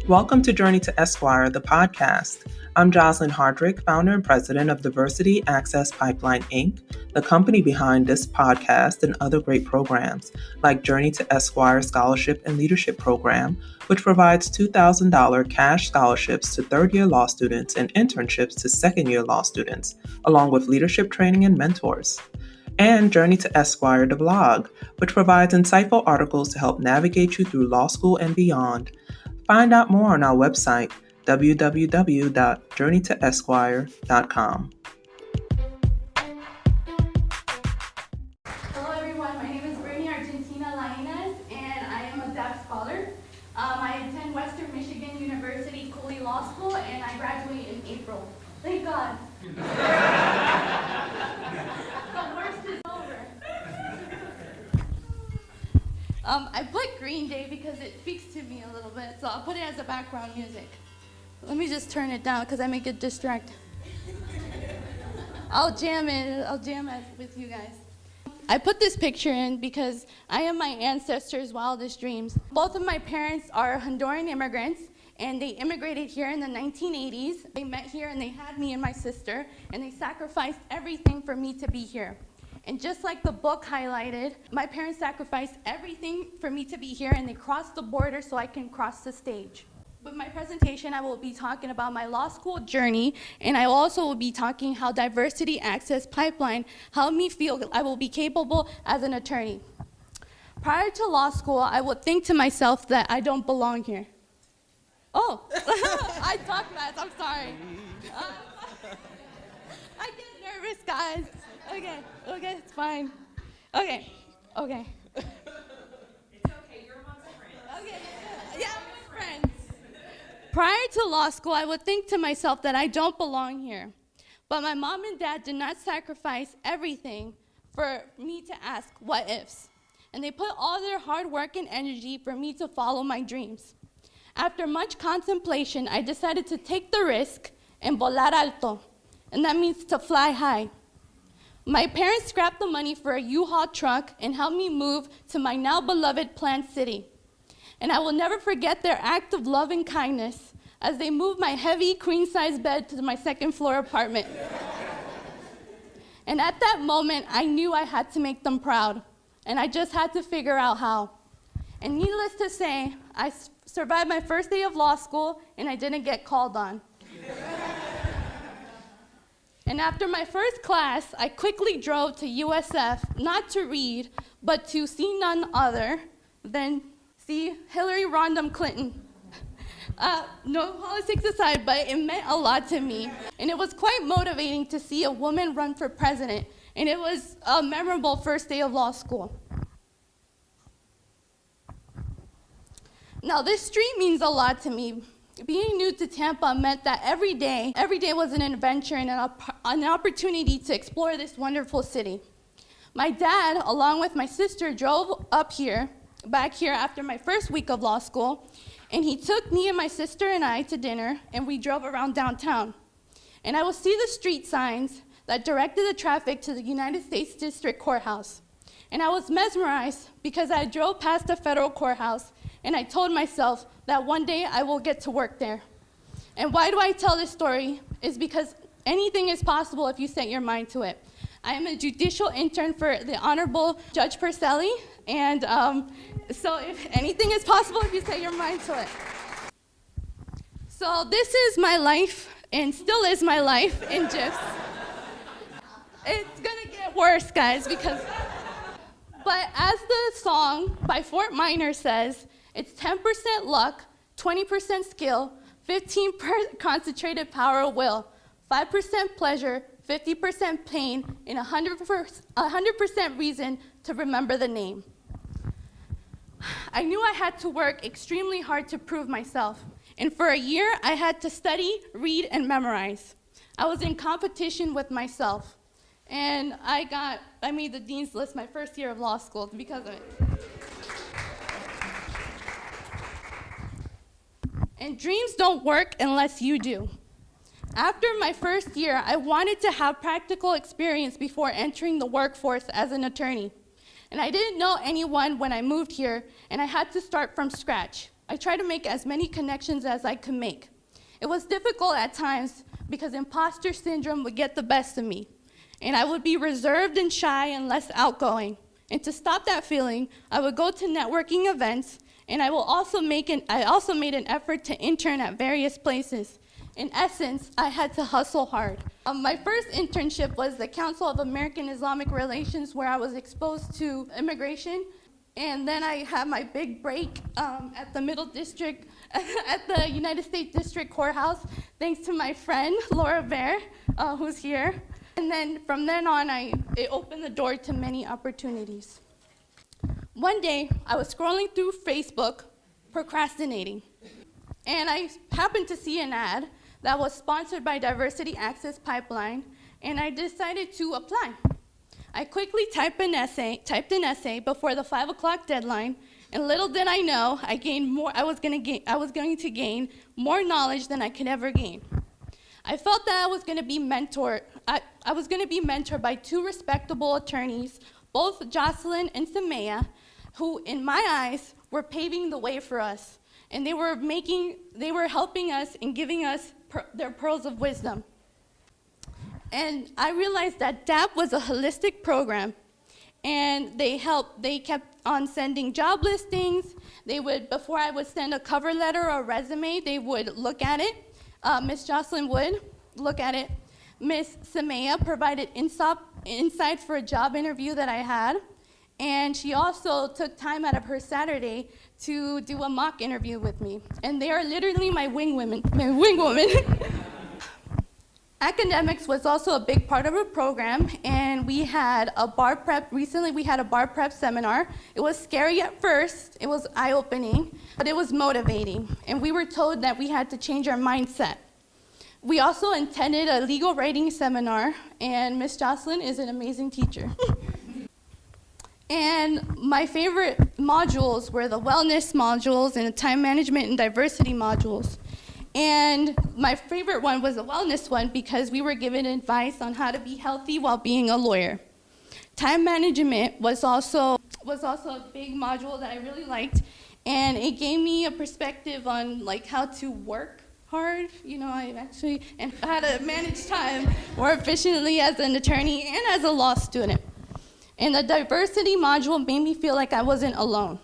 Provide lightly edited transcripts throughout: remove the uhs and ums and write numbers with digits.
Welcome to Journey to Esquire, the podcast. I'm Jocelyn Hardrick, founder and president of Diversity Access Pipeline, Inc., the company behind this podcast and other great programs, like Journey to Esquire Scholarship and Leadership Program, which provides $2,000 cash scholarships to third-year law students and internships to second-year law students, along with leadership training and mentors. And Journey to Esquire, the blog, which provides insightful articles to help navigate you through law school and beyond. Find out more on our website, www.journeytoesquire.com. Hello everyone, my name is Brittney Lainez and I am a deaf scholar. I attend Western Michigan University Cooley Law School and I graduate in April. Thank God. The worst is over. I put Green Day because it speaks to me a little bit, so I'll put it as a background music. Let me just turn it down because I may get distracted. I'll jam it with you guys. I put this picture in because I am my ancestors' wildest dreams. Both of my parents are Honduran immigrants, and they immigrated here in the 1980s. They met here and they had me and my sister, and they sacrificed everything for me to be here. And just like the book highlighted, my parents sacrificed everything for me to be here, and they crossed the border so I can cross the stage. With my presentation, I will be talking about my law school journey, and I also will be talking how Diversity Access Pipeline helped me feel I will be capable as an attorney. Prior to law school, I would think to myself that I don't belong here. Oh, I talk fast, I'm sorry. I get nervous, guys. Okay, it's fine. Okay. It's okay, you're amongst friends. Okay, yeah, we're friends. Prior to law school, I would think to myself that I don't belong here. But my mom and dad did not sacrifice everything for me to ask what ifs. And they put all their hard work and energy for me to follow my dreams. After much contemplation, I decided to take the risk and volar alto. And that means to fly high. My parents scrapped the money for a U-Haul truck and helped me move to my now beloved Plant City. And I will never forget their act of love and kindness as they moved my heavy queen-size bed to my second-floor apartment. And at that moment, I knew I had to make them proud, and I just had to figure out how. And needless to say, I survived my first day of law school, and I didn't get called on. And after my first class, I quickly drove to USF, not to read, but to see none other than see Hillary Rodham Clinton. No politics aside, but it meant a lot to me. And it was quite motivating to see a woman run for president. And it was a memorable first day of law school. Now, this street means a lot to me. Being new to Tampa meant that every day was an adventure and an opportunity to explore this wonderful city. My dad, along with my sister, drove back here after my first week of law school, and he took me and my sister and I to dinner, and we drove around downtown. And I would see the street signs that directed the traffic to the United States District Courthouse. And I was mesmerized because I drove past the federal courthouse, and I told myself that one day I will get to work there. And why do I tell this story? Is because anything is possible if you set your mind to it. I am a judicial intern for the Honorable Judge Purcelli, and so if anything is possible if you set your mind to it. So this is my life, and still is my life in GIFs. It's gonna get worse, guys, because, but as the song by Fort Minor says, it's 10% luck, 20% skill, 15% concentrated power of will, 5% pleasure, 50% pain, and 100% reason to remember the name. I knew I had to work extremely hard to prove myself. And for a year, I had to study, read, and memorize. I was in competition with myself. And I made the dean's list my first year of law school because of it. And dreams don't work unless you do. After my first year, I wanted to have practical experience before entering the workforce as an attorney. And I didn't know anyone when I moved here, and I had to start from scratch. I tried to make as many connections as I could make. It was difficult at times because imposter syndrome would get the best of me, and I would be reserved and shy and less outgoing. And to stop that feeling, I would go to networking events, and I also made an effort to intern at various places. In essence, I had to hustle hard. My first internship was the Council of American Islamic Relations, where I was exposed to immigration. And then I had my big break at the Middle District, at the United States District Courthouse, thanks to my friend, Laura Bear, who's here. And then from then on, it opened the door to many opportunities. One day, I was scrolling through Facebook, procrastinating, and I happened to see an ad that was sponsored by Diversity Access Pipeline, and I decided to apply. I quickly typed an essay before the 5 o'clock deadline, and little did I know, I was going to gain more knowledge than I could ever gain. I felt that I was going to be mentored. I was going to be mentored by two respectable attorneys, both Jocelyn and Samaya, who, in my eyes, were paving the way for us, and they were helping us and giving us their pearls of wisdom. And I realized that DAP was a holistic program, and they kept on sending job listings. Before I would send a cover letter or resume, they would look at it. Miss Jocelyn would look at it. Miss Samaya provided insight for a job interview that I had, and she also took time out of her Saturday to do a mock interview with me. And they are literally my wing women. Academics was also a big part of our program, and we had a bar prep seminar. It was scary at first, it was eye-opening, but it was motivating, and we were told that we had to change our mindset. We also attended a legal writing seminar, and Miss Jocelyn is an amazing teacher. And my favorite modules were the wellness modules and the time management and diversity modules. And my favorite one was the wellness one because we were given advice on how to be healthy while being a lawyer. Time management was also a big module that I really liked, and it gave me a perspective on how to work hard, and how to manage time more efficiently as an attorney and as a law student. And the diversity module made me feel like I wasn't alone.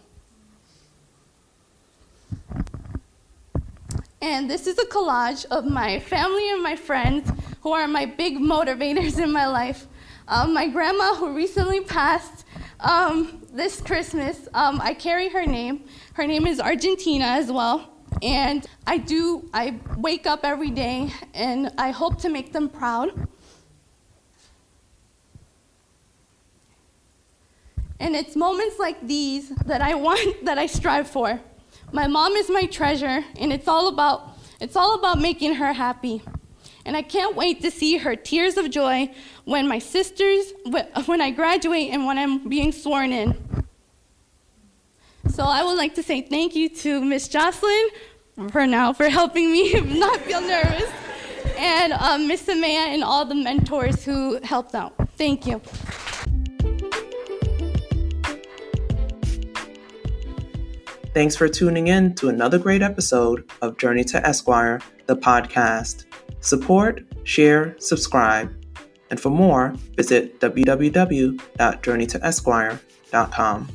And this is a collage of my family and my friends who are my big motivators in my life. My grandma, who recently passed this Christmas, I carry her name. Her name is Argentina as well. And I wake up every day and I hope to make them proud. And it's moments like these that I strive for. My mom is my treasure, and it's all about making her happy. And I can't wait to see her tears of joy when I graduate and when I'm being sworn in. So I would like to say thank you to Miss Jocelyn for helping me not feel nervous, and Miss Samaya and all the mentors who helped out. Thank you. Thanks for tuning in to another great episode of Journey to Esquire, the podcast. Support, share, subscribe. And for more, visit www.journeytoesquire.com.